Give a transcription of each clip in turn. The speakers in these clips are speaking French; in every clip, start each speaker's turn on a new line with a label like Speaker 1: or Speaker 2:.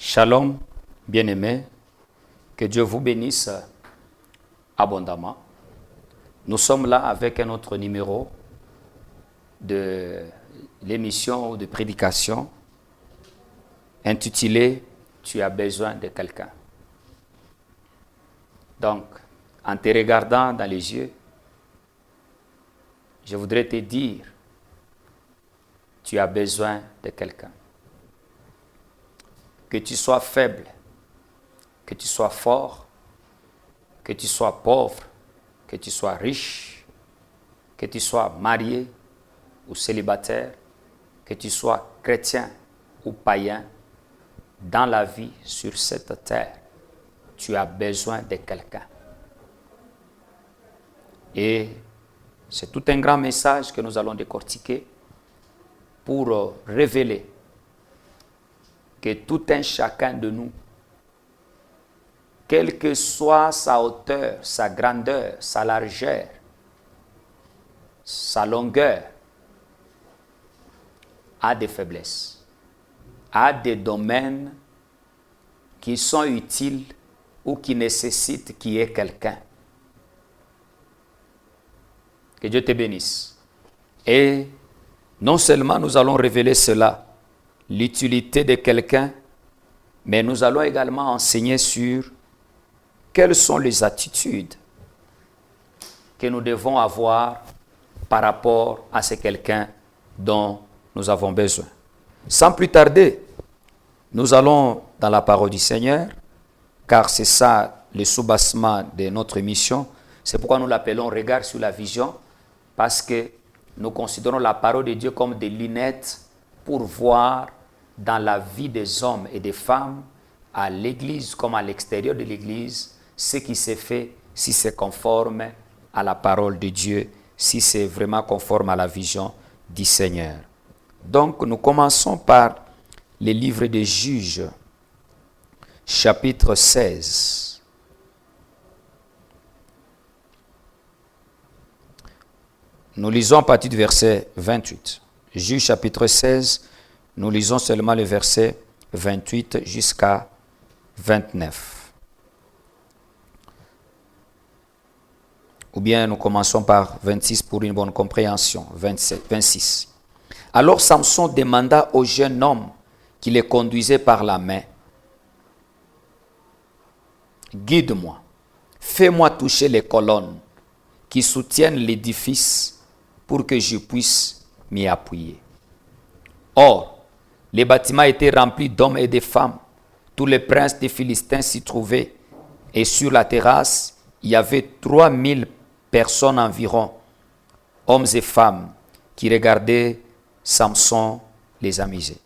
Speaker 1: Shalom, bien-aimés, que Dieu vous bénisse abondamment. Nous sommes là avec un autre numéro de l'émission ou de prédication intitulé « Tu as besoin de quelqu'un ». Donc, en te regardant dans les yeux, je voudrais te dire « Tu as besoin de quelqu'un ». Que tu sois faible, que tu sois fort, que tu sois pauvre, que tu sois riche, que tu sois marié ou célibataire, que tu sois chrétien ou païen, dans la vie sur cette terre, tu as besoin de quelqu'un. Et c'est tout un grand message que nous allons décortiquer pour révéler que tout un chacun de nous, quelle que soit sa hauteur, sa grandeur, sa largeur, sa longueur, a des faiblesses, a des domaines qui sont utiles ou qui nécessitent qu'il y ait quelqu'un. Que Dieu te bénisse. Et non seulement nous allons révéler cela, l'utilité de quelqu'un, mais nous allons également enseigner sur quelles sont les attitudes que nous devons avoir par rapport à ce quelqu'un dont nous avons besoin. Sans plus tarder, nous allons dans la parole du Seigneur, car c'est ça le soubassement de notre mission. C'est pourquoi nous l'appelons « Regard sur la vision », parce que nous considérons la parole de Dieu comme des lunettes pour voir dans la vie des hommes et des femmes, à l'église comme à l'extérieur de l'église, ce qui s'est fait, si c'est conforme à la parole de Dieu, si c'est vraiment conforme à la vision du Seigneur. Donc, nous commençons par les livres des Juges, chapitre 16. Nous lisons à partir du verset 28. Juges, chapitre 16, nous lisons seulement le verset 28 jusqu'à 29. Ou bien nous commençons par 26 pour une bonne compréhension. 26. Alors Samson demanda au jeune homme qui le conduisait par la main, « Guide-moi, fais-moi toucher les colonnes qui soutiennent l'édifice pour que je puisse m'y appuyer. » Or, les bâtiments étaient remplis d'hommes et de femmes. Tous les princes des Philistins s'y trouvaient. Et sur la terrasse, il y avait 3000 personnes environ, hommes et femmes, qui regardaient Samson les amuser.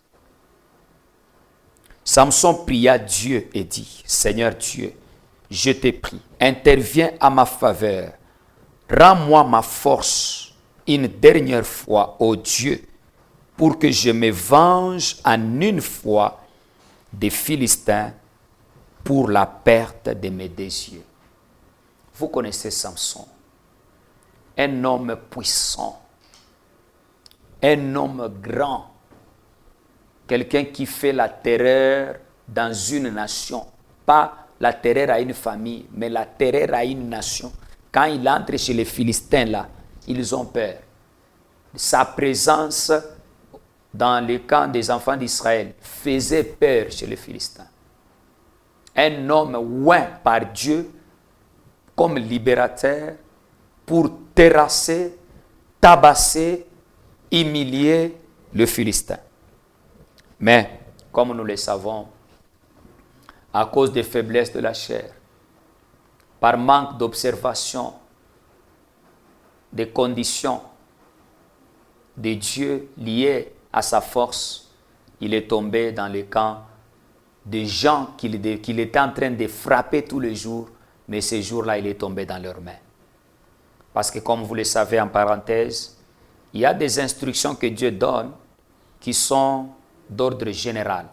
Speaker 1: Samson pria Dieu et dit, « Seigneur Dieu, je te prie, interviens à ma faveur. Rends-moi ma force une dernière fois, ô Dieu, pour que je me venge en une fois des Philistins pour la perte de mes deux yeux. » Vous connaissez Samson, un homme puissant, un homme grand, quelqu'un qui fait la terreur dans une nation, pas la terreur à une famille, mais la terreur à une nation. Quand il entre chez les Philistins, là, ils ont peur. Sa présence dans le camp des enfants d'Israël faisait peur chez les Philistins. Un homme oint par Dieu comme libérateur pour terrasser, tabasser, humilier le Philistin. Mais, comme nous le savons, à cause des faiblesses de la chair, par manque d'observation, des conditions de Dieu liées à sa force, il est tombé dans le camp des gens qu'il était en train de frapper tous les jours, mais ces jours-là, il est tombé dans leurs mains. Parce que comme vous le savez en parenthèse, il y a des instructions que Dieu donne qui sont d'ordre général.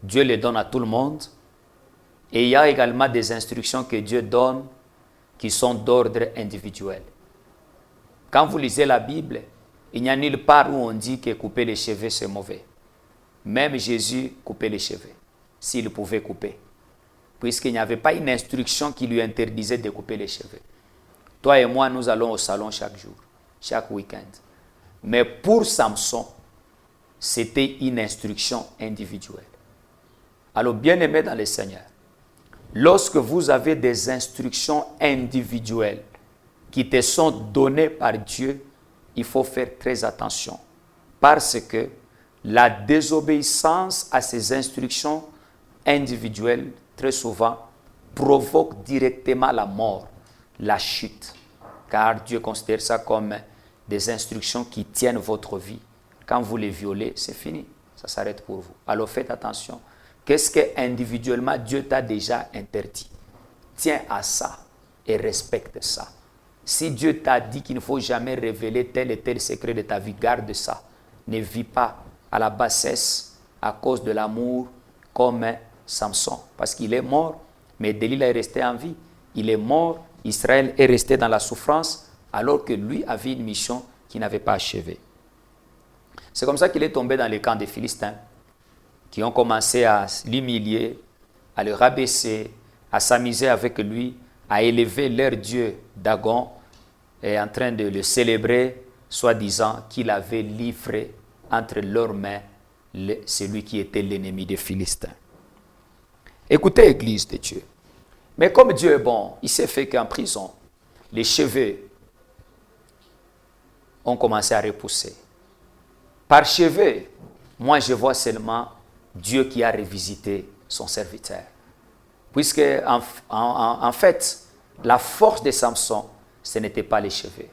Speaker 1: Dieu les donne à tout le monde. Et il y a également des instructions que Dieu donne qui sont d'ordre individuel. Quand vous lisez la Bible, il n'y a nulle part où on dit que couper les cheveux c'est mauvais. Même Jésus coupait les cheveux. s'il pouvait couper, puisqu'il n'y avait pas une instruction qui lui interdisait de couper les cheveux. Toi et moi, nous allons au salon chaque jour, chaque week-end. Mais pour Samson, c'était une instruction individuelle. Alors, bien-aimés dans le Seigneur, lorsque vous avez des instructions individuelles qui te sont données par Dieu, il faut faire très attention. Parce que la désobéissance à ces instructions individuelles, très souvent, provoque directement la mort, la chute. Car Dieu considère ça comme des instructions qui tiennent votre vie. Quand vous les violez, c'est fini. Ça s'arrête pour vous. Alors faites attention. Qu'est-ce que individuellement Dieu t'a déjà interdit? Tiens à ça et respecte ça. Si Dieu t'a dit qu'il ne faut jamais révéler tel et tel secret de ta vie, garde ça. Ne vis pas à la bassesse à cause de l'amour comme Samson. Parce qu'il est mort, mais Delilah est resté en vie. Il est mort, Israël est resté dans la souffrance, alors que lui avait une mission qu'il n'avait pas achevée. C'est comme ça qu'il est tombé dans les camps des Philistins, qui ont commencé à l'humilier, à le rabaisser, à s'amuser avec lui, à élever leur dieu Dagon, et en train de le célébrer, soi-disant qu'il avait livré entre leurs mains celui qui était l'ennemi des Philistins. Écoutez, Église de Dieu. Mais comme Dieu est bon, il s'est fait qu'en prison, les cheveux ont commencé à repousser. Par cheveux, moi je vois seulement Dieu qui a revisité son serviteur. Puisque en fait, la force de Samson, ce n'était pas les cheveux.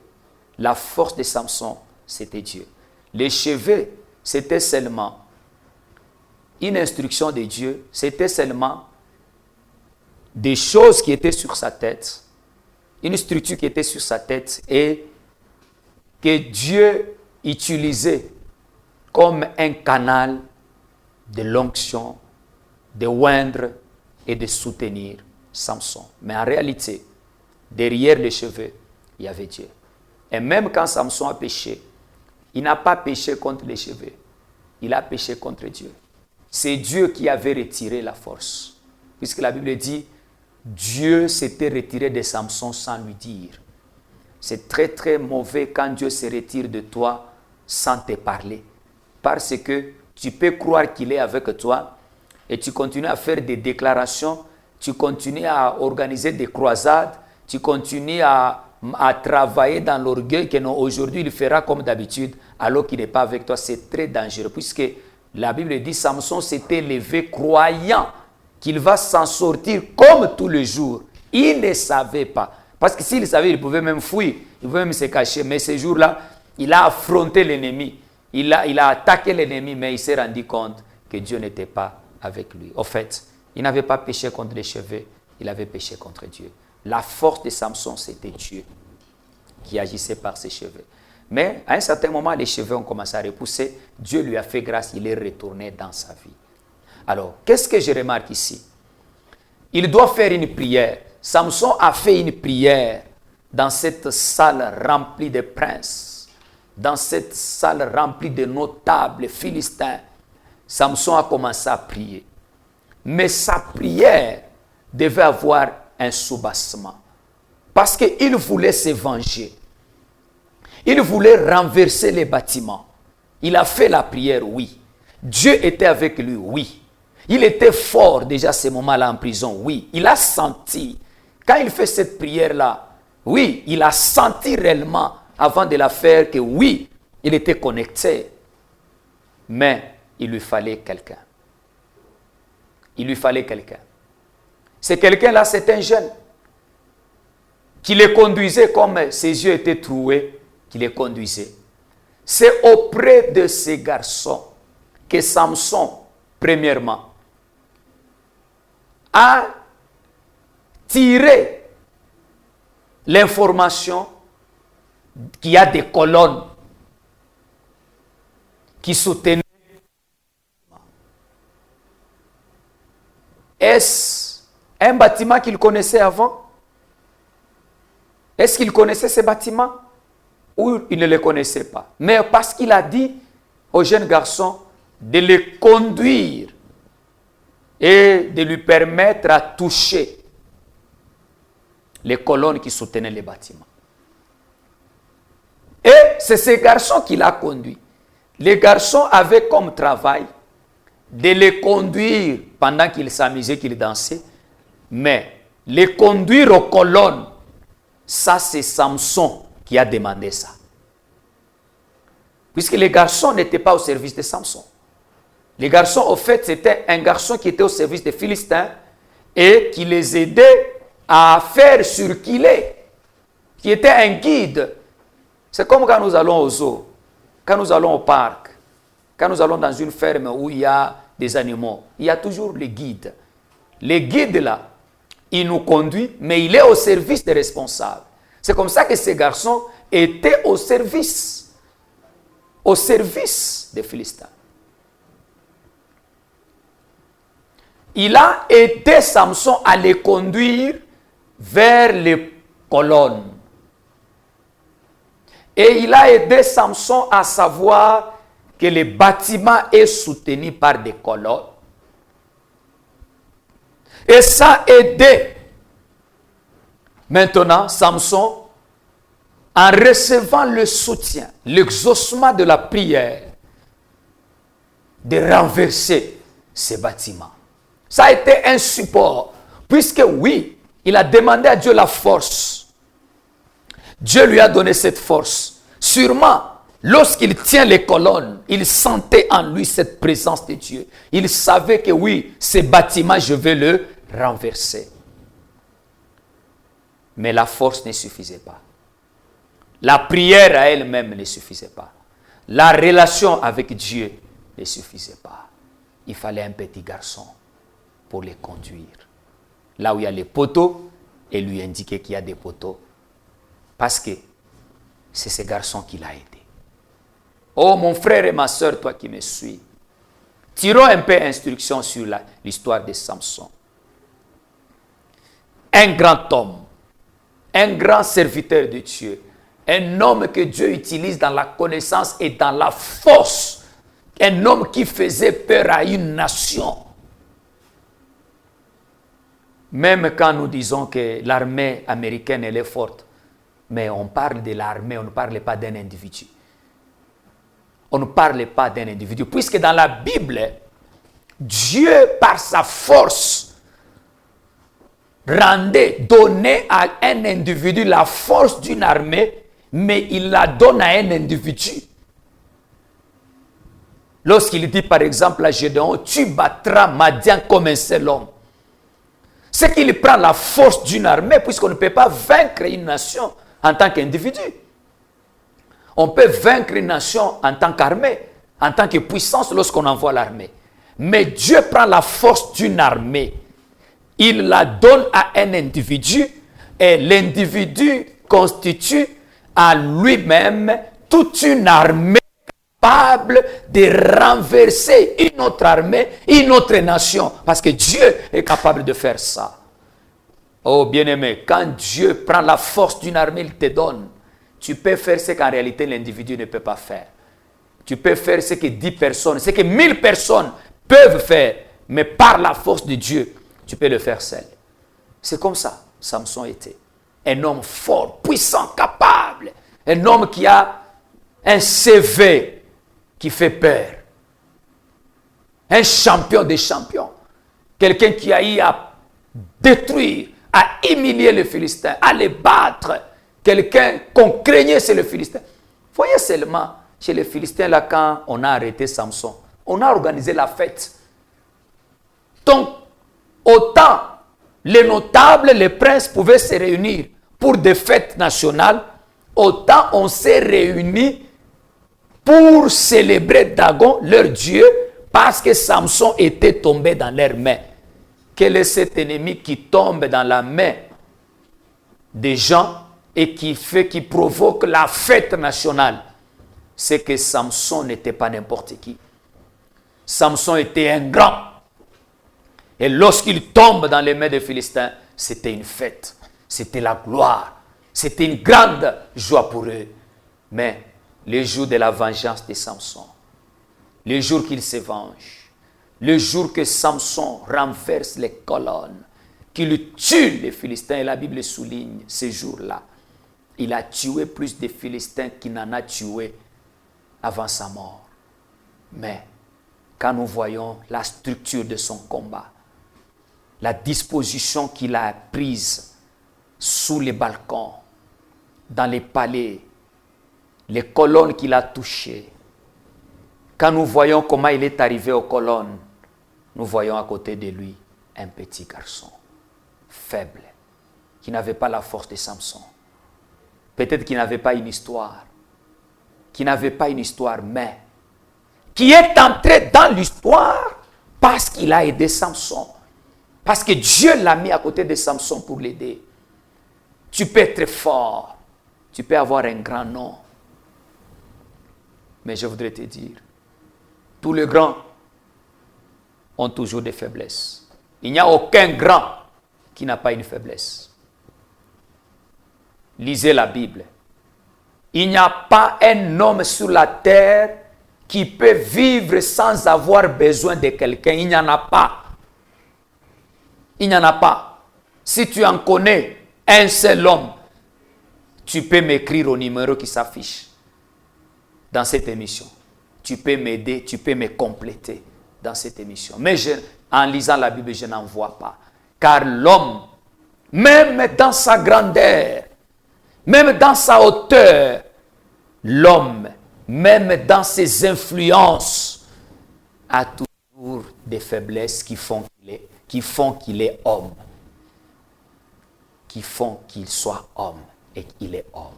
Speaker 1: La force de Samson, c'était Dieu. Les cheveux, c'était seulement une instruction de Dieu, c'était seulement des choses qui étaient sur sa tête, une structure qui était sur sa tête et que Dieu utilisait comme un canal de l'onction, de oindre et de soutenir Samson. Mais en réalité, derrière les cheveux, il y avait Dieu. Et même quand Samson a péché, il n'a pas péché contre les cheveux, il a péché contre Dieu. C'est Dieu qui avait retiré la force. Puisque la Bible dit, Dieu s'était retiré de Samson sans lui dire. C'est très très mauvais quand Dieu se retire de toi sans te parler. Parce que tu peux croire qu'il est avec toi et tu continues à faire des déclarations, tu continues à organiser des croisades, tu continues à travailler dans l'orgueil que non, aujourd'hui il fera comme d'habitude alors qu'il n'est pas avec toi. C'est très dangereux puisque la Bible dit Samson s'était levé croyant qu'il va s'en sortir comme tous les jours. Il ne savait pas. Parce que s'il savait, il pouvait même fuir, il pouvait même se cacher. Mais ce jour-là, il a affronté l'ennemi. Il a attaqué l'ennemi, mais il s'est rendu compte que Dieu n'était pas avec lui. Au fait, il n'avait pas péché contre les cheveux, il avait péché contre Dieu. La force de Samson, c'était Dieu qui agissait par ses cheveux. Mais à un certain moment, les cheveux ont commencé à repousser. Dieu lui a fait grâce, il est retourné dans sa vie. Alors, qu'est-ce que je remarque ici? Il doit faire une prière. Samson a fait une prière dans cette salle remplie de princes, dans cette salle remplie de notables philistins. Samson a commencé à prier. Mais sa prière devait avoir un soubassement. Parce qu'il voulait se venger. Il voulait renverser les bâtiments. Il a fait la prière, oui. Dieu était avec lui, oui. Il était fort déjà à ce moment-là en prison, oui. Il a senti, quand il fait cette prière-là, oui, il a senti réellement avant de la faire que oui, il était connecté. Mais il lui fallait quelqu'un. Il lui fallait quelqu'un. C'est quelqu'un-là, c'est un jeune qui les conduisait comme ses yeux étaient troués, qui les conduisait. C'est auprès de ces garçons que Samson, premièrement, a tiré l'information qu'il y a des colonnes qui soutenaient. Est-ce un bâtiment qu'il connaissait avant? Est-ce qu'il connaissait ces bâtiments? Ou il ne les connaissait pas? Mais parce qu'il a dit aux jeunes garçons de les conduire et de lui permettre à toucher les colonnes qui soutenaient les bâtiments. Et c'est ce garçon qui l'a conduit. Les garçons avaient comme travail de les conduire pendant qu'ils s'amusaient, qu'ils dansaient, mais les conduire aux colonnes, ça c'est Samson qui a demandé ça. Puisque les garçons n'étaient pas au service de Samson. Les garçons, au fait, c'était un garçon qui était au service des Philistins et qui les aidait à faire circuler, qui était un guide. C'est comme quand nous allons au zoo, quand nous allons au parc, quand nous allons dans une ferme où il y a des animaux, il y a toujours les guides. Les guides là, il nous conduit, mais il est au service des responsables. C'est comme ça que ces garçons étaient au service des Philistins. Il a aidé Samson à les conduire vers les colonnes. Et il a aidé Samson à savoir que le bâtiment est soutenu par des colonnes. Et ça a aidé maintenant Samson en recevant le soutien, l'exaucement de la prière, de renverser ces bâtiments. Ça a été un support, puisque oui, il a demandé à Dieu la force. Dieu lui a donné cette force. Sûrement, lorsqu'il tient les colonnes, il sentait en lui cette présence de Dieu. Il savait que oui, ce bâtiment, je vais le renverser. Mais la force ne suffisait pas. La prière à elle-même ne suffisait pas. La relation avec Dieu ne suffisait pas. Il fallait un petit garçon pour les conduire. Là où il y a les poteaux, et lui indiquer qu'il y a des poteaux. Parce que c'est ce garçon qui l'a aidé. Oh mon frère et ma soeur, toi qui me suis, tirons un peu d'instruction sur l'histoire de Samson. Un grand homme, un grand serviteur de Dieu, un homme que Dieu utilise dans la connaissance et dans la force, un homme qui faisait peur à une nation. Même quand nous disons que l'armée américaine elle est forte, mais on parle de l'armée, on ne parle pas d'un individu. On ne parle pas d'un individu, puisque dans la Bible, Dieu, par sa force, donnait à un individu la force d'une armée, mais il la donne à un individu. Lorsqu'il dit par exemple à Gédéon, tu battras Madian comme un seul homme. C'est qu'il prend la force d'une armée, puisqu'on ne peut pas vaincre une nation en tant qu'individu. On peut vaincre une nation en tant qu'armée, en tant que puissance lorsqu'on envoie l'armée. Mais Dieu prend la force d'une armée. Il la donne à un individu et l'individu constitue à lui-même toute une armée capable de renverser une autre armée, une autre nation. Parce que Dieu est capable de faire ça. Oh bien-aimé, quand Dieu prend la force d'une armée, il te donne. Tu peux faire ce qu'en réalité l'individu ne peut pas faire. Tu peux faire ce que 10 personnes, ce que 1000 personnes peuvent faire. Mais par la force de Dieu, tu peux le faire seul. C'est comme ça, Samson était. Un homme fort, puissant, capable. Un homme qui a un CV qui fait peur. Un champion des champions. Quelqu'un qui a eu à détruire, à humilier les Philistins, à les battre. Quelqu'un qu'on craignait, c'est le Philistin. Voyez seulement, chez les Philistins, là, quand on a arrêté Samson, on a organisé la fête. Donc, autant les notables, les princes pouvaient se réunir pour des fêtes nationales, autant on s'est réunis pour célébrer Dagon, leur dieu, parce que Samson était tombé dans leurs mains. Quel est cet ennemi qui tombe dans la main des gens et qui provoque la fête nationale? C'est que Samson n'était pas n'importe qui. Samson était un grand. Et lorsqu'il tombe dans les mains des Philistins, c'était une fête. C'était la gloire. C'était une grande joie pour eux. Mais les jours de la vengeance de Samson, les jours qu'il se venge, Le jour que Samson renverse les colonnes, qu'il tue les Philistins, et la Bible souligne ce jour-là, il a tué plus de Philistins qu'il n'en a tué avant sa mort. Mais quand nous voyons la structure de son combat, la disposition qu'il a prise sous les balcons, dans les palais, les colonnes qu'il a touchées, quand nous voyons comment il est arrivé aux colonnes, nous voyons à côté de lui un petit garçon, faible, qui n'avait pas la force de Samson. Peut-être qu'il n'avait pas une histoire, mais qui est entré dans l'histoire parce qu'il a aidé Samson. Parce que Dieu l'a mis à côté de Samson pour l'aider. Tu peux être fort, tu peux avoir un grand nom. Mais je voudrais te dire, tous les grands ont toujours des faiblesses. Il n'y a aucun grand qui n'a pas une faiblesse. Lisez la Bible. Il n'y a pas un homme sur la terre qui peut vivre sans avoir besoin de quelqu'un. Il n'y en a pas. Il n'y en a pas. Si tu en connais un seul homme, tu peux m'écrire au numéro qui s'affiche dans cette émission. Tu peux m'aider, tu peux me compléter dans cette émission. Mais en lisant la Bible, je n'en vois pas. Car l'homme, même dans sa grandeur, même dans sa hauteur, l'homme, même dans ses influences, a toujours des faiblesses qui font qu'il est homme. Qui font qu'il soit homme et qu'il est homme.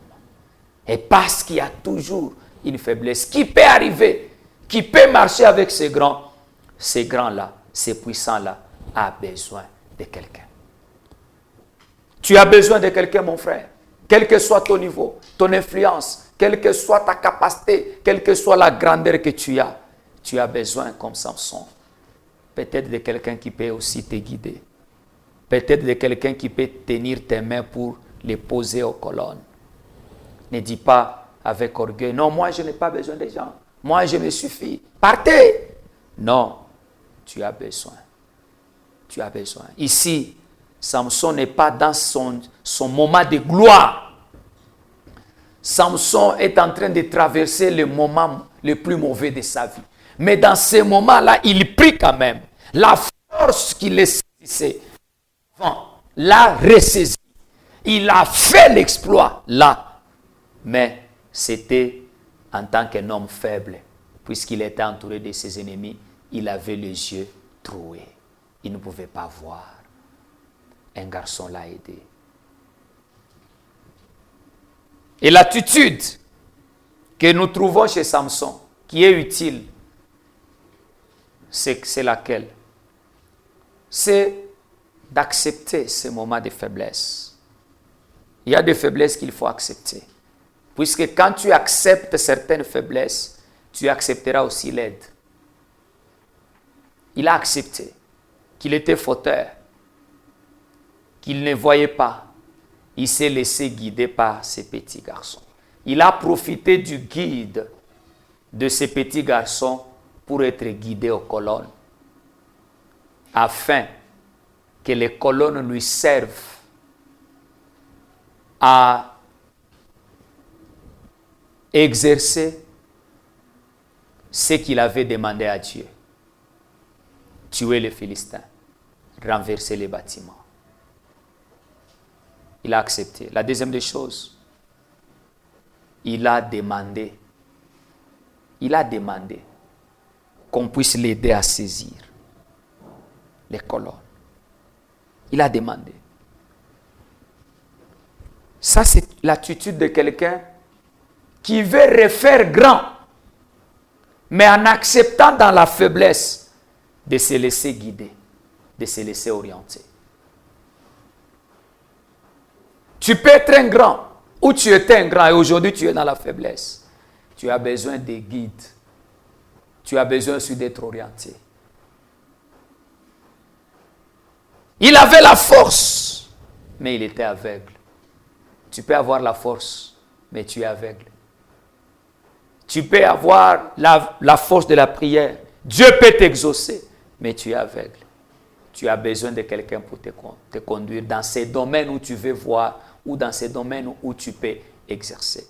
Speaker 1: Et parce qu'il y a toujours une faiblesse qui peut arriver, qui peut marcher avec ces grands-là, ces puissants-là, a besoin de quelqu'un. Tu as besoin de quelqu'un, mon frère. Quel que soit ton niveau, ton influence, quelle que soit ta capacité, quelle que soit la grandeur que tu as besoin, comme Samson, peut-être de quelqu'un qui peut aussi te guider. Peut-être de quelqu'un qui peut tenir tes mains pour les poser aux colonnes. Ne dis pas avec orgueil, non, moi je n'ai pas besoin des gens. Moi je me suffis. Partez. Non, tu as besoin. Tu as besoin. Ici, Samson n'est pas dans son moment de gloire. Samson est en train de traverser le moment le plus mauvais de sa vie. Mais dans ce moment-là, il prie quand même. La force qui le saisissait, l'a ressaisi. Il a fait l'exploit là. Mais c'était en tant qu'un homme faible. Puisqu'il était entouré de ses ennemis, il avait les yeux troués. Il ne pouvait pas voir. Un garçon l'a aidé. Et l'attitude que nous trouvons chez Samson, qui est utile, c'est laquelle? C'est d'accepter ces moments de faiblesse. Il y a des faiblesses qu'il faut accepter. Puisque quand tu acceptes certaines faiblesses, tu accepteras aussi l'aide. Il a accepté qu'il était fauteur, qu'il ne voyait pas. Il s'est laissé guider par ces petits garçons. Il a profité du guide de ces petits garçons pour être guidé aux colonnes, afin que les colonnes lui servent à exercer ce qu'il avait demandé à Dieu. Tuer les Philistins, renverser les bâtiments. Il a accepté. La deuxième des choses, il a demandé qu'on puisse l'aider à saisir les colonnes. Il a demandé. Ça, c'est l'attitude de quelqu'un qui veut refaire grand, mais en acceptant dans la faiblesse de se laisser guider, de se laisser orienter. Tu peux être un grand, ou tu étais un grand et aujourd'hui tu es dans la faiblesse. Tu as besoin de guides. Tu as besoin aussi d'être orienté. Il avait la force, mais il était aveugle. Tu peux avoir la force, mais tu es aveugle. Tu peux avoir la force de la prière. Dieu peut t'exaucer, mais tu es aveugle. Tu as besoin de quelqu'un pour te conduire dans ces domaines où tu veux voir ou dans ces domaines où tu peux exercer.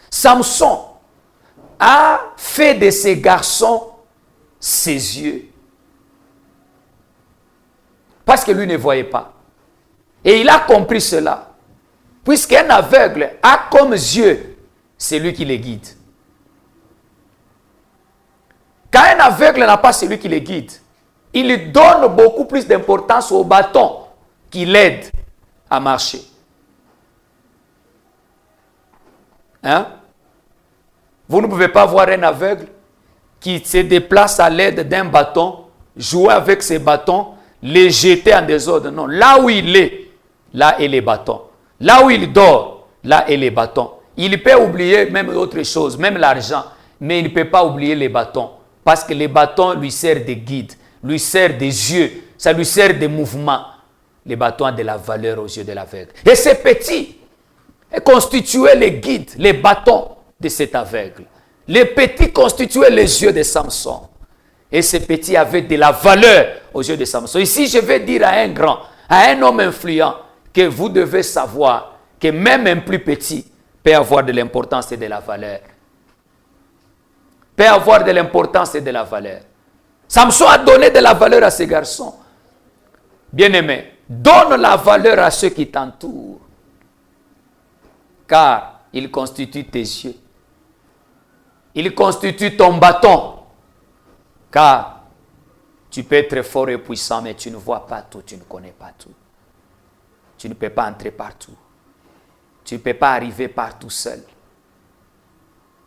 Speaker 1: Samson a fait de ces garçons ses yeux. Parce que lui ne voyait pas. Et il a compris cela. Puisqu'un aveugle a comme yeux, c'est lui qui les guide. Quand un aveugle n'a pas celui qui le guide, il donne beaucoup plus d'importance au bâton qui l'aide à marcher. Hein? Vous ne pouvez pas voir un aveugle qui se déplace à l'aide d'un bâton, jouer avec ses bâtons, les jeter en désordre. Non, là où il est, là est les bâtons. Là où il dort, là est les bâtons. Il peut oublier même autre chose, même l'argent, mais il ne peut pas oublier les bâtons. Parce que les bâtons lui servent de guide, lui servent des yeux, ça lui sert de mouvement. Les bâtons ont de la valeur aux yeux de l'aveugle. Et ces petits constituaient les guides, les bâtons de cet aveugle. Les petits constituaient les yeux de Samson. Et ces petits avaient de la valeur aux yeux de Samson. Ici, je vais dire à un grand, à un homme influent, que vous devez savoir que même un plus petit peut avoir de l'importance et de la valeur. Peut avoir de l'importance et de la valeur. Samson a donné de la valeur à ses garçons. Bien-aimé, donne la valeur à ceux qui t'entourent. Car ils constituent tes yeux. Ils constituent ton bâton. Car tu peux être fort et puissant, mais tu ne vois pas tout, tu ne connais pas tout. Tu ne peux pas entrer partout. Tu ne peux pas arriver partout seul.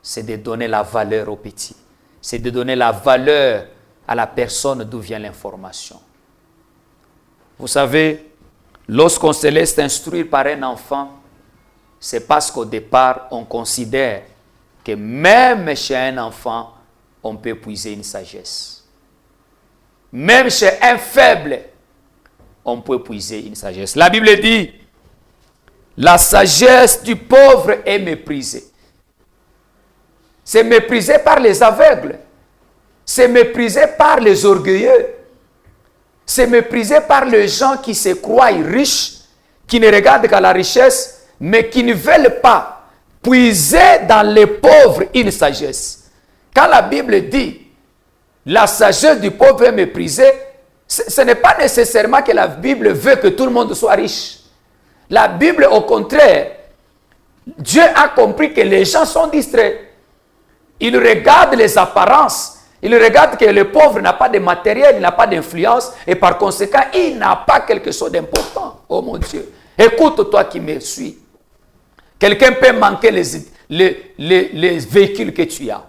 Speaker 1: C'est de donner la valeur aux petits. C'est de donner la valeur à la personne d'où vient l'information. Vous savez, lorsqu'on se laisse instruire par un enfant, c'est parce qu'au départ, on considère que même chez un enfant, on peut puiser une sagesse. Même chez un faible, on peut puiser une sagesse. La Bible dit, la sagesse du pauvre est méprisée. C'est méprisé par les aveugles. C'est méprisé par les orgueilleux. C'est méprisé par les gens qui se croient riches, qui ne regardent qu'à la richesse, mais qui ne veulent pas puiser dans les pauvres une sagesse. Quand la Bible dit la sagesse du pauvre est méprisée, ce n'est pas nécessairement que la Bible veut que tout le monde soit riche. La Bible, au contraire, Dieu a compris que les gens sont distraits. Ils regardent les apparences. Ils regardent que le pauvre n'a pas de matériel, il n'a pas d'influence, et par conséquent, il n'a pas quelque chose d'important. Oh mon Dieu. Écoute-toi qui me suis. Quelqu'un peut manquer les véhicules que tu as.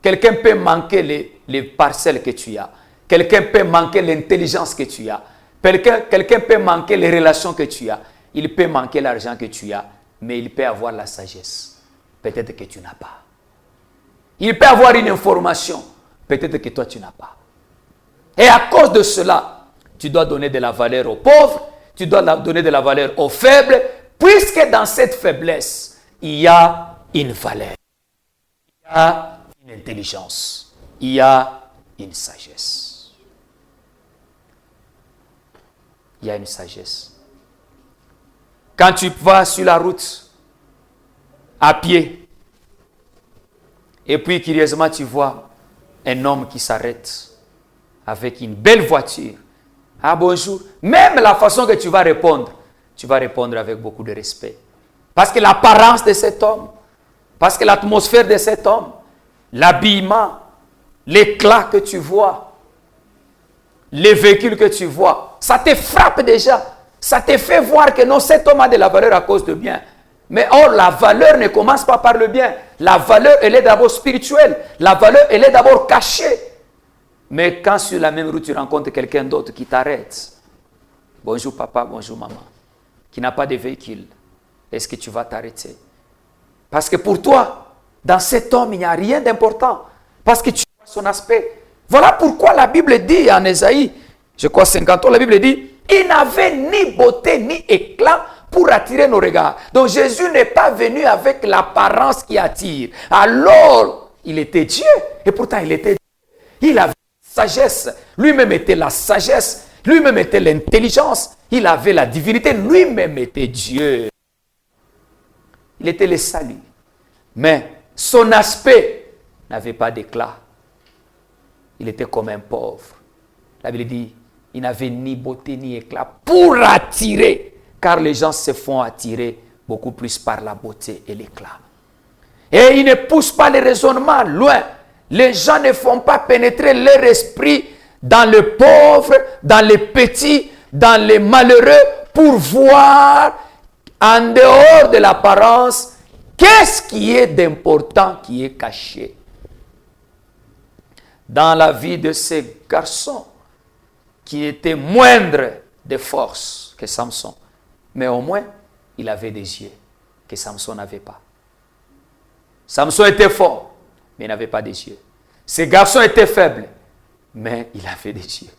Speaker 1: Quelqu'un peut manquer les parcelles que tu as. Quelqu'un peut manquer l'intelligence que tu as. Quelqu'un peut manquer les relations que tu as. Il peut manquer l'argent que tu as, mais il peut avoir la sagesse. Peut-être que tu n'as pas. Il peut avoir une information. Peut-être que toi, tu n'as pas. Et à cause de cela, tu dois donner de la valeur aux pauvres, tu dois donner de la valeur aux faibles, puisque dans cette faiblesse, il y a une valeur. Il y a une intelligence. Il y a une sagesse. Il y a une sagesse. Quand tu vas sur la route, à pied, et puis curieusement tu vois un homme qui s'arrête avec une belle voiture. Ah bonjour. Même la façon que tu vas répondre avec beaucoup de respect. Parce que l'apparence de cet homme, parce que l'atmosphère de cet homme, l'habillement, l'éclat que tu vois, les véhicules que tu vois, ça te frappe déjà. Ça te fait voir que non, cet homme a de la valeur à cause de bien. Mais or, la valeur ne commence pas par le bien. La valeur, elle est d'abord spirituelle. La valeur, elle est d'abord cachée. Mais quand sur la même route, tu rencontres quelqu'un d'autre qui t'arrête. Bonjour papa, bonjour maman. Qui n'a pas de véhicule. Est-ce que tu vas t'arrêter? Parce que pour toi, dans cet homme, il n'y a rien d'important. Parce que tu vois son aspect. Voilà pourquoi la Bible dit en Ésaïe, je crois 50 ans, la Bible dit, il n'avait ni beauté ni éclat pour attirer nos regards. Donc Jésus n'est pas venu avec l'apparence qui attire. Alors, il était Dieu. Et pourtant, il était Dieu. Il avait sagesse. Lui-même était la sagesse. Lui-même était l'intelligence. Il avait la divinité. Lui-même était Dieu. Il était le salut. Mais son aspect n'avait pas d'éclat. Il était comme un pauvre. La Bible dit, il n'avait ni beauté ni éclat pour attirer. Car les gens se font attirer beaucoup plus par la beauté et l'éclat. Et ils ne poussent pas les raisonnements loin. Les gens ne font pas pénétrer leur esprit dans le pauvre, dans les petits, dans les malheureux, pour voir en dehors de l'apparence, qu'est-ce qui est d'important qui est caché. Dans la vie de ces garçons, qui étaient moindres de force que Samson, mais au moins, il avait des yeux que Samson n'avait pas. Samson était fort, mais il n'avait pas des yeux. Ces garçons étaient faibles, mais il avait des yeux.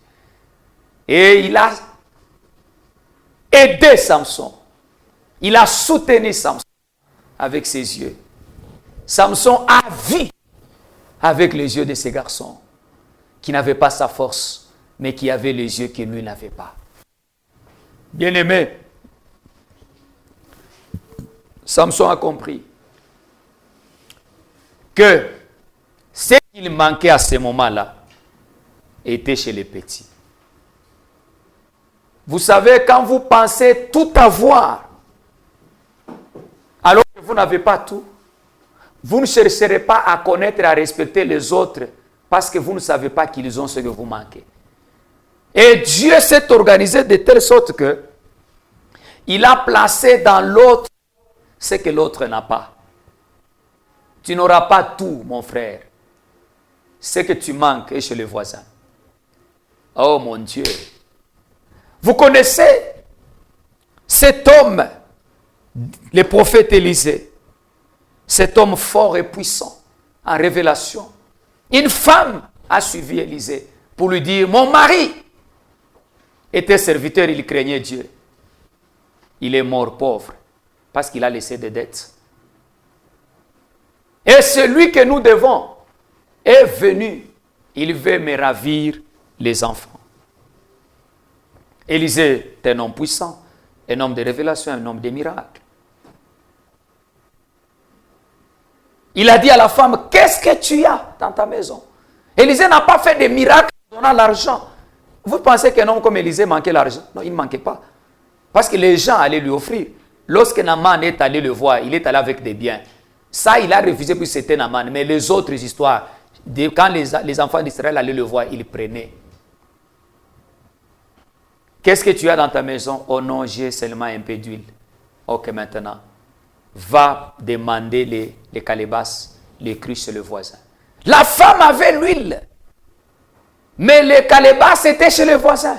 Speaker 1: Et il a aidé Samson. Il a soutenu Samson avec ses yeux. Samson a vu avec les yeux de ces garçons qui n'avaient pas sa force, mais qui avaient les yeux que lui n'avait pas. Bien-aimé, Samson a compris que ce qu'il manquait à ce moment-là était chez les petits. Vous savez, quand vous pensez tout avoir, alors que vous n'avez pas tout, vous ne chercherez pas à connaître et à respecter les autres parce que vous ne savez pas qu'ils ont ce que vous manquez. Et Dieu s'est organisé de telle sorte que il a placé dans l'autre ce que l'autre n'a pas. Tu n'auras pas tout, mon frère. Ce que tu manques est chez le voisin. Oh mon Dieu. Vous connaissez cet homme, le prophète Élisée, cet homme fort et puissant en révélation. Une femme a suivi Élisée pour lui dire, mon mari était serviteur, il craignait Dieu. Il est mort pauvre parce qu'il a laissé des dettes. Et celui que nous devons est venu. Il veut me ravir les enfants. Élisée est un homme puissant, un homme de révélation, un homme de miracles. Il a dit à la femme, qu'est-ce que tu as dans ta maison? Élisée n'a pas fait de miracles en donnant l'argent. Vous pensez qu'un homme comme Élisée manquait l'argent? Non, il ne manquait pas. Parce que les gens allaient lui offrir. Lorsque Naaman est allé le voir, il est allé avec des biens. Ça, il a refusé puis c'était Naaman. Mais les autres histoires, quand les enfants d'Israël allaient le voir, ils prenaient. Qu'est-ce que tu as dans ta maison? Oh non, j'ai seulement un peu d'huile. Ok, maintenant, va demander les calebasses, les cruches chez le voisin. La femme avait l'huile, mais les calebasses étaient chez le voisin.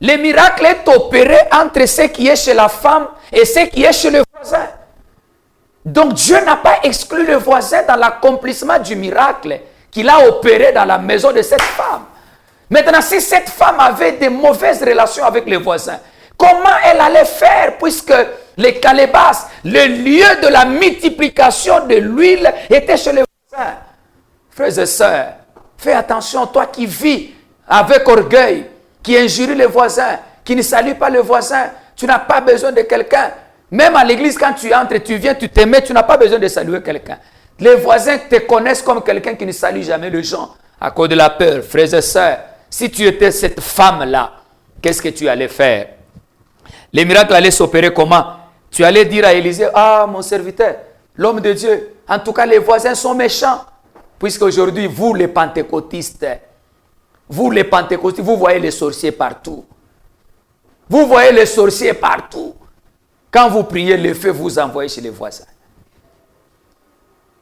Speaker 1: Le miracle est opéré entre ce qui est chez la femme et ce qui est chez le voisin. Donc Dieu n'a pas exclu le voisin dans l'accomplissement du miracle qu'il a opéré dans la maison de cette femme. Maintenant, si cette femme avait de mauvaises relations avec les voisins, comment elle allait faire puisque les calebasses, le lieu de la multiplication de l'huile était chez les voisins? Frères et sœurs, fais attention, toi qui vis avec orgueil, qui injurie les voisins, qui ne salue pas le voisin, tu n'as pas besoin de quelqu'un. Même à l'église, quand tu entres, tu viens, tu te mets, tu n'as pas besoin de saluer quelqu'un. Les voisins te connaissent comme quelqu'un qui ne salue jamais les gens à cause de la peur. Frères et sœurs, si tu étais cette femme-là, qu'est-ce que tu allais faire? Les miracles allaient s'opérer comment? Tu allais dire à Élisée, ah mon serviteur, l'homme de Dieu, en tout cas les voisins sont méchants. Puisqu'aujourd'hui, vous les pentecôtistes, vous voyez les sorciers partout. Vous voyez les sorciers partout. Quand vous priez, le feu vous envoie chez les voisins.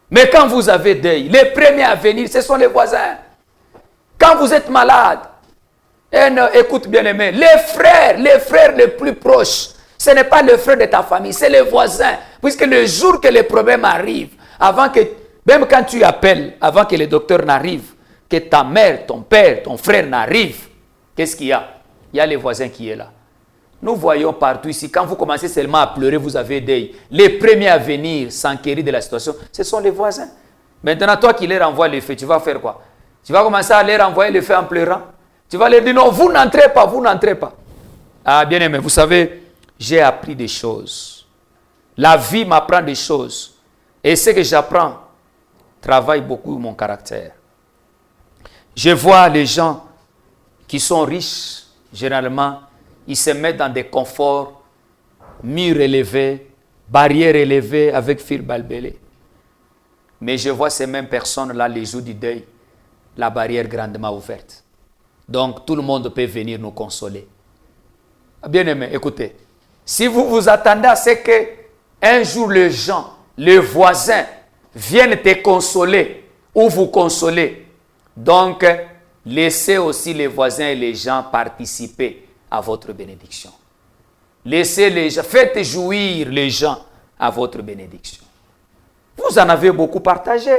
Speaker 1: Mais quand vous avez deuil, les premiers à venir, ce sont les voisins. Quand vous êtes malade, écoute bien aimé, les frères les plus proches, ce n'est pas le frère de ta famille, c'est les voisins. Puisque le jour que les problèmes arrivent, même quand tu appelles, avant que le docteur n'arrive, que ta mère, ton père, ton frère n'arrive, qu'est-ce qu'il y a? Il y a les voisins qui sont là. Nous voyons partout ici, quand vous commencez seulement à pleurer, vous avez deuil. Les premiers à venir s'enquérir de la situation, ce sont les voisins. Maintenant, toi qui les renvoies les feux, tu vas faire quoi? Tu vas commencer à leur envoyer le feu en pleurant. Tu vas leur dire non, vous n'entrez pas, vous n'entrez pas. Ah, bien aimé, vous savez, j'ai appris des choses. La vie m'apprend des choses. Et ce que j'apprends travaille beaucoup mon caractère. Je vois les gens qui sont riches, généralement, ils se mettent dans des conforts, murs élevés, barrières élevées avec fil balbelé. Mais je vois ces mêmes personnes-là, les jours du deuil, la barrière grandement ouverte. Donc, tout le monde peut venir nous consoler. Bien aimé, écoutez, si vous vous attendez à ce que un jour les gens, les voisins, viennent te consoler ou vous consoler, donc, laissez aussi les voisins et les gens participer à votre bénédiction. Laissez les gens, faites jouir les gens à votre bénédiction. Vous en avez beaucoup partagé.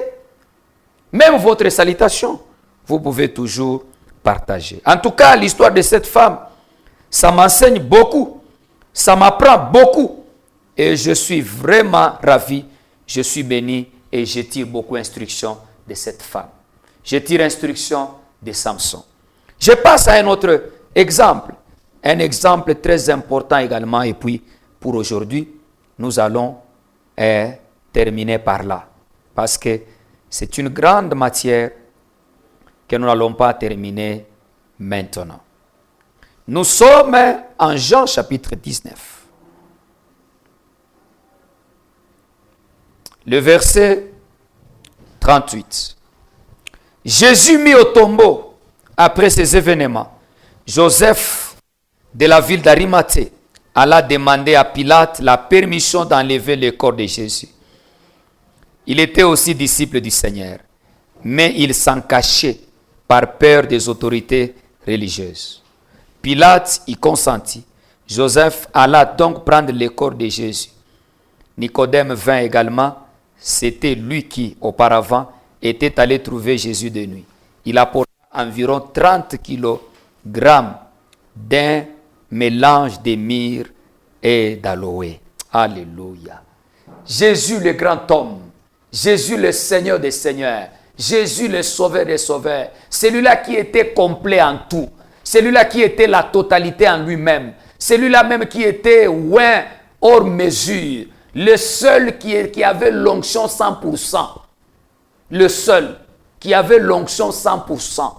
Speaker 1: Même votre salutation, vous pouvez toujours partager. En tout cas, l'histoire de cette femme, ça m'enseigne beaucoup. Ça m'apprend beaucoup. Et je suis vraiment ravi. Je suis béni et je tire beaucoup d'instructions de cette femme. Je tire instruction de Samson. Je passe à un autre exemple. Un exemple très important également. Et puis, pour aujourd'hui, nous allons terminer par là. Parce que c'est une grande matière que nous n'allons pas terminer maintenant. Nous sommes en Jean chapitre 19. Le verset 38. Jésus mis au tombeau après ces événements. Joseph de la ville d'Arimathée alla demander à Pilate la permission d'enlever le corps de Jésus. Il était aussi disciple du Seigneur, mais il s'en cachait par peur des autorités religieuses. Pilate y consentit. Joseph alla donc prendre le corps de Jésus. Nicodème vint également. C'était lui qui, auparavant, était allé trouver Jésus de nuit. Il apporta environ 30 kilogrammes d'un mélange de myrrhe et d'aloe. Alléluia. Jésus le grand homme. Jésus le Seigneur des Seigneurs. Jésus le Sauveur des Sauveurs. Celui-là qui était complet en tout. Celui-là qui était la totalité en lui-même. Celui-là même qui était loin, hors mesure. Le seul qui avait l'onction 100%. Le seul qui avait l'onction 100%.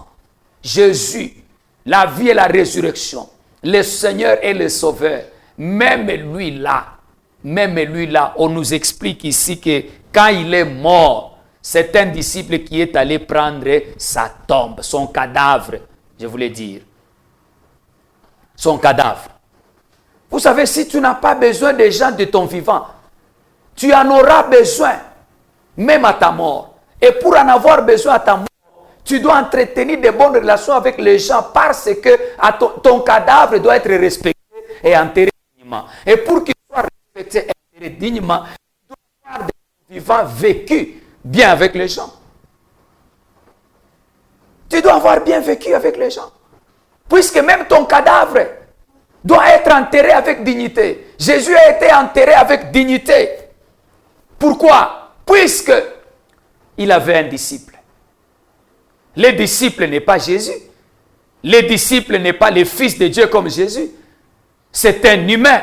Speaker 1: Jésus, la vie et la résurrection. Le Seigneur et le Sauveur. Même lui là, on nous explique ici que quand il est mort, c'est un disciple qui est allé prendre sa tombe, son cadavre, je voulais dire. Son cadavre. Vous savez, si tu n'as pas besoin des gens de ton vivant, tu en auras besoin, même à ta mort. Et pour en avoir besoin à ta mort, tu dois entretenir de bonnes relations avec les gens parce que ton cadavre doit être respecté et enterré dignement. Et pour qu'il soit respecté et enterré dignement, tu dois avoir des vivants vécus bien avec les gens. Tu dois avoir bien vécu avec les gens. Puisque même ton cadavre doit être enterré avec dignité. Jésus a été enterré avec dignité. Pourquoi? Puisque il avait un disciple. Le disciple n'est pas Jésus. Le disciple n'est pas le Fils de Dieu comme Jésus. C'est un humain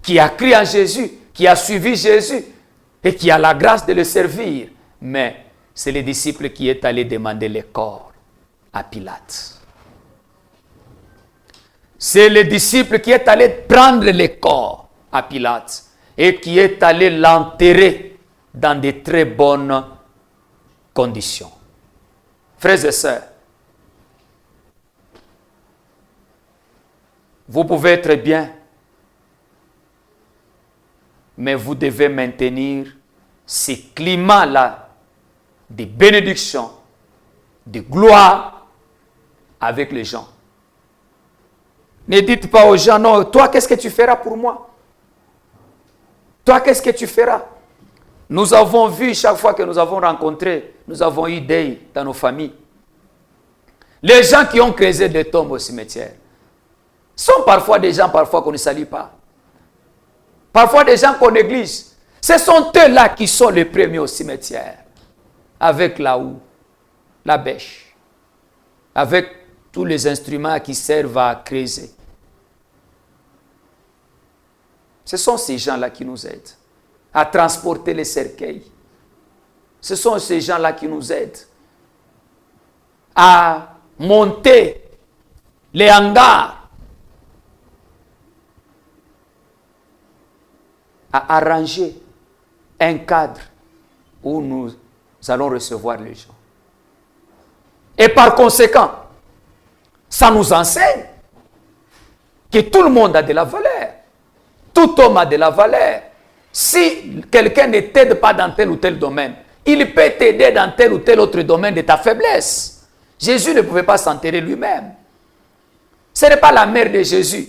Speaker 1: qui a cru en Jésus, qui a suivi Jésus et qui a la grâce de le servir. Mais c'est le disciple qui est allé demander le corps à Pilate. C'est le disciple qui est allé prendre le corps à Pilate et qui est allé l'enterrer dans de très bonnes conditions. Frères et sœurs, vous pouvez être bien, mais vous devez maintenir ce climat-là de bénédiction, de gloire avec les gens. Ne dites pas aux gens, non, toi, qu'est-ce que tu feras pour moi? Toi, qu'est-ce que tu feras? Nous avons vu, chaque fois que nous avons rencontré, nous avons eu deuil dans nos familles. Les gens qui ont creusé des tombes au cimetière sont parfois des gens qu'on ne salue pas. Parfois des gens qu'on néglige. Ce sont eux-là qui sont les premiers au cimetière. Avec la houe, la bêche. avec tous les instruments qui servent à creuser. Ce sont ces gens-là qui nous aident à transporter les cercueils. Ce sont ces gens-là qui nous aident à monter les hangars, à arranger un cadre où nous allons recevoir les gens. Et par conséquent, ça nous enseigne que tout le monde a de la valeur. Tout homme a de la valeur. Si quelqu'un ne t'aide pas dans tel ou tel domaine, il peut t'aider dans tel ou tel autre domaine de ta faiblesse. Jésus ne pouvait pas s'enterrer lui-même. Ce n'est pas la mère de Jésus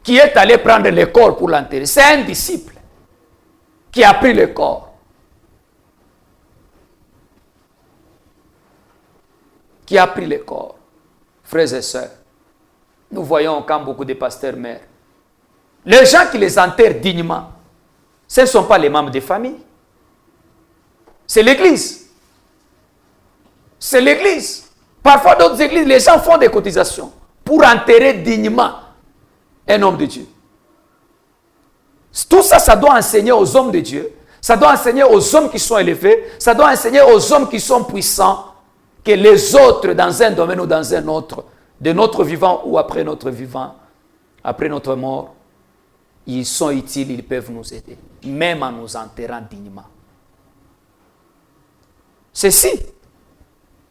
Speaker 1: qui est allée prendre le corps pour l'enterrer. C'est un disciple qui a pris le corps. Qui a pris le corps. Frères et sœurs, nous voyons quand beaucoup de pasteurs meurent. Les gens qui les enterrent dignement, ce ne sont pas les membres des familles. C'est l'église. C'est l'église. Parfois, d'autres églises, les gens font des cotisations pour enterrer dignement un homme de Dieu. Tout ça, ça doit enseigner aux hommes de Dieu. Ça doit enseigner aux hommes qui sont élevés. Ça doit enseigner aux hommes qui sont puissants que les autres, dans un domaine ou dans un autre, de notre vivant ou après notre vivant, après notre mort, ils sont utiles, ils peuvent nous aider, même en nous enterrant dignement. Ceci,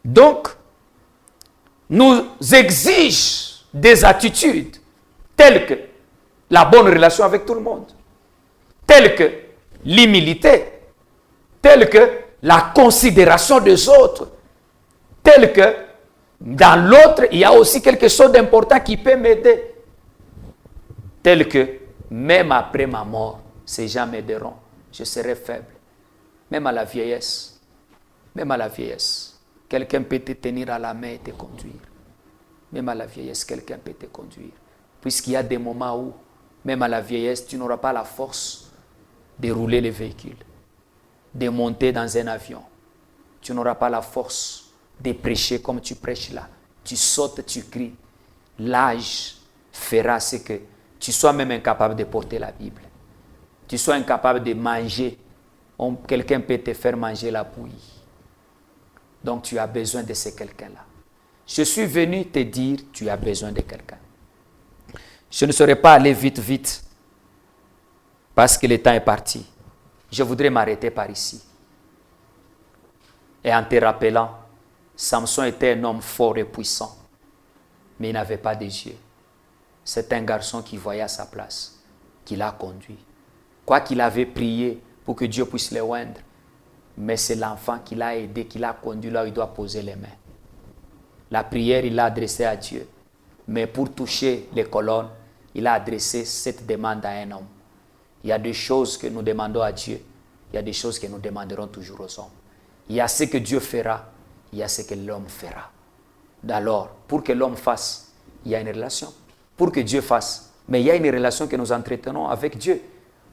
Speaker 1: donc, nous exige des attitudes telles que la bonne relation avec tout le monde, telles que l'humilité, telles que la considération des autres, telles que dans l'autre, il y a aussi quelque chose d'important qui peut m'aider, tel que même après ma mort, ces gens m'aideront. Je serai faible. Même à la vieillesse. Même à la vieillesse. Quelqu'un peut te tenir à la main et te conduire. Même à la vieillesse, quelqu'un peut te conduire. Puisqu'il y a des moments où, même à la vieillesse, tu n'auras pas la force de rouler les véhicules, de monter dans un avion. Tu n'auras pas la force de prêcher comme tu prêches là. Tu sautes, tu cries. L'âge fera ce que tu sois même incapable de porter la Bible. Tu sois incapable de manger. Quelqu'un peut te faire manger la bouillie. Donc tu as besoin de ce quelqu'un-là. Je suis venu te dire, tu as besoin de quelqu'un. Je ne serais pas allé vite, parce que le temps est parti. Je voudrais m'arrêter par ici. Et en te rappelant, Samson était un homme fort et puissant, mais il n'avait pas de yeux. C'est un garçon qui voyait à sa place, qui l'a conduit. Quoi qu'il avait prié pour que Dieu puisse le oindre, mais c'est l'enfant qui l'a aidé, qui l'a conduit là où il doit poser les mains. La prière, il l'a adressée à Dieu, mais pour toucher les colonnes, il a adressé cette demande à un homme. Il y a des choses que nous demandons à Dieu, il y a des choses que nous demanderons toujours aux hommes. Il y a ce que Dieu fera, il y a ce que l'homme fera. Alors, pour que l'homme fasse, il y a une relation. Pour que Dieu fasse, mais il y a une relation que nous entretenons avec Dieu.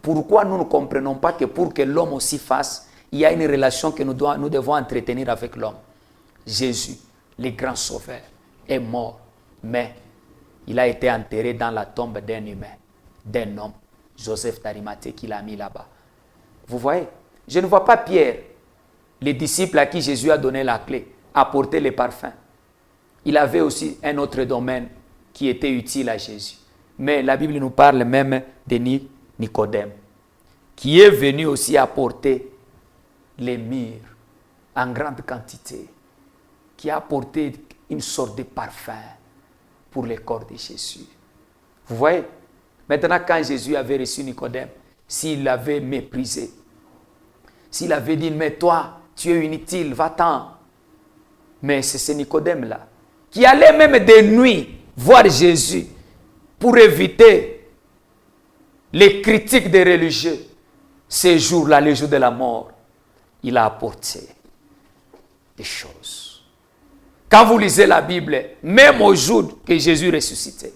Speaker 1: Pourquoi nous ne comprenons pas que pour que l'homme aussi fasse, il y a une relation que nous devons entretenir avec l'homme. Jésus, le grand sauveur, est mort, mais il a été enterré dans la tombe d'un humain, d'un homme, Joseph d'Arimathée, qui l'a mis là-bas. Vous voyez, je ne vois pas Pierre, les disciples à qui Jésus a donné la clé, apporter les parfums. Il avait aussi un autre domaine qui était utile à Jésus. Mais la Bible nous parle même de Nicodème, qui est venu aussi apporter les myrrhes en grande quantité, qui a apporté une sorte de parfum pour le corps de Jésus. Vous voyez? Maintenant, quand Jésus avait reçu Nicodème, s'il l'avait méprisé, s'il avait dit, mais toi, tu es inutile, va-t'en. Mais c'est ce Nicodème-là, qui allait même de nuit voir Jésus pour éviter les critiques des religieux. Ces jours-là, les jours de la mort, il a apporté des choses. Quand vous lisez la Bible, même au jour que Jésus ressuscitait,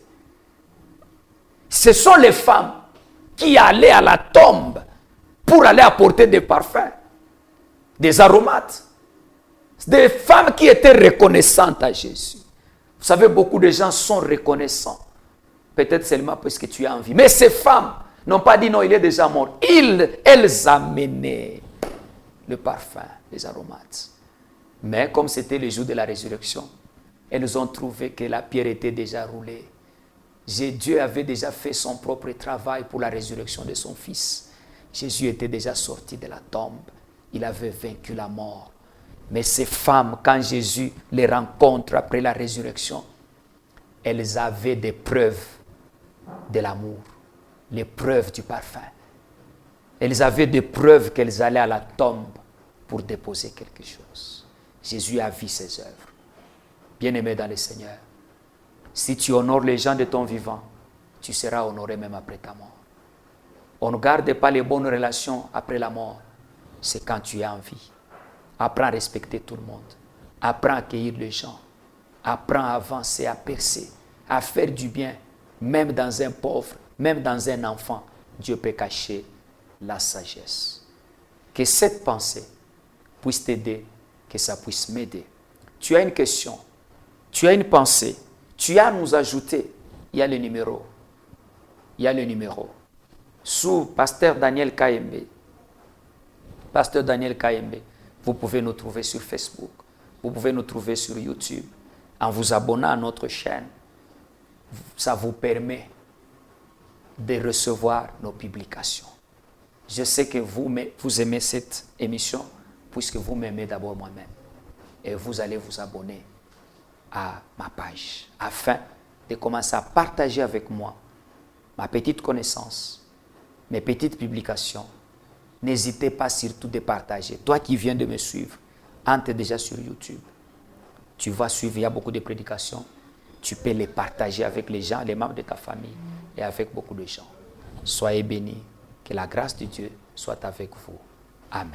Speaker 1: ce sont les femmes qui allaient à la tombe pour aller apporter des parfums, des aromates. Des femmes qui étaient reconnaissantes à Jésus. Vous savez, beaucoup de gens sont reconnaissants. Peut-être seulement parce que tu as envie. Mais ces femmes n'ont pas dit non, il est déjà mort. Elles amenaient le parfum, les aromates. Mais comme c'était le jour de la résurrection, elles ont trouvé que la pierre était déjà roulée. Dieu avait déjà fait son propre travail pour la résurrection de son fils. Jésus était déjà sorti de la tombe. Il avait vaincu la mort. Mais ces femmes, quand Jésus les rencontre après la résurrection, elles avaient des preuves de l'amour, les preuves du parfum. Elles avaient des preuves qu'elles allaient à la tombe pour déposer quelque chose. Jésus a vu ses œuvres. Bien-aimé dans le Seigneur, si tu honores les gens de ton vivant, tu seras honoré même après ta mort. On ne garde pas les bonnes relations après la mort. C'est quand tu es en vie. Apprends à respecter tout le monde. Apprends à accueillir les gens. Apprends à avancer, à percer, à faire du bien. Même dans un pauvre, même dans un enfant, Dieu peut cacher la sagesse. Que cette pensée puisse t'aider, que ça puisse m'aider. Tu as une question, tu as une pensée, tu as à nous ajouter. Il y a le numéro. Il y a le numéro. Sous Pasteur Daniel Kayembe. Pasteur Daniel Kayembe. Vous pouvez nous trouver sur Facebook. Vous pouvez nous trouver sur YouTube. En vous abonnant à notre chaîne, ça vous permet de recevoir nos publications. Je sais que vous aimez cette émission puisque vous m'aimez d'abord moi-même. Et vous allez vous abonner à ma page afin de commencer à partager avec moi ma petite connaissance, mes petites publications. N'hésitez pas surtout de partager. Toi qui viens de me suivre, entre déjà sur YouTube. Tu vas suivre, il y a beaucoup de prédications. Tu peux les partager avec les gens, les membres de ta famille et avec beaucoup de gens. Soyez bénis. Que la grâce de Dieu soit avec vous. Amen.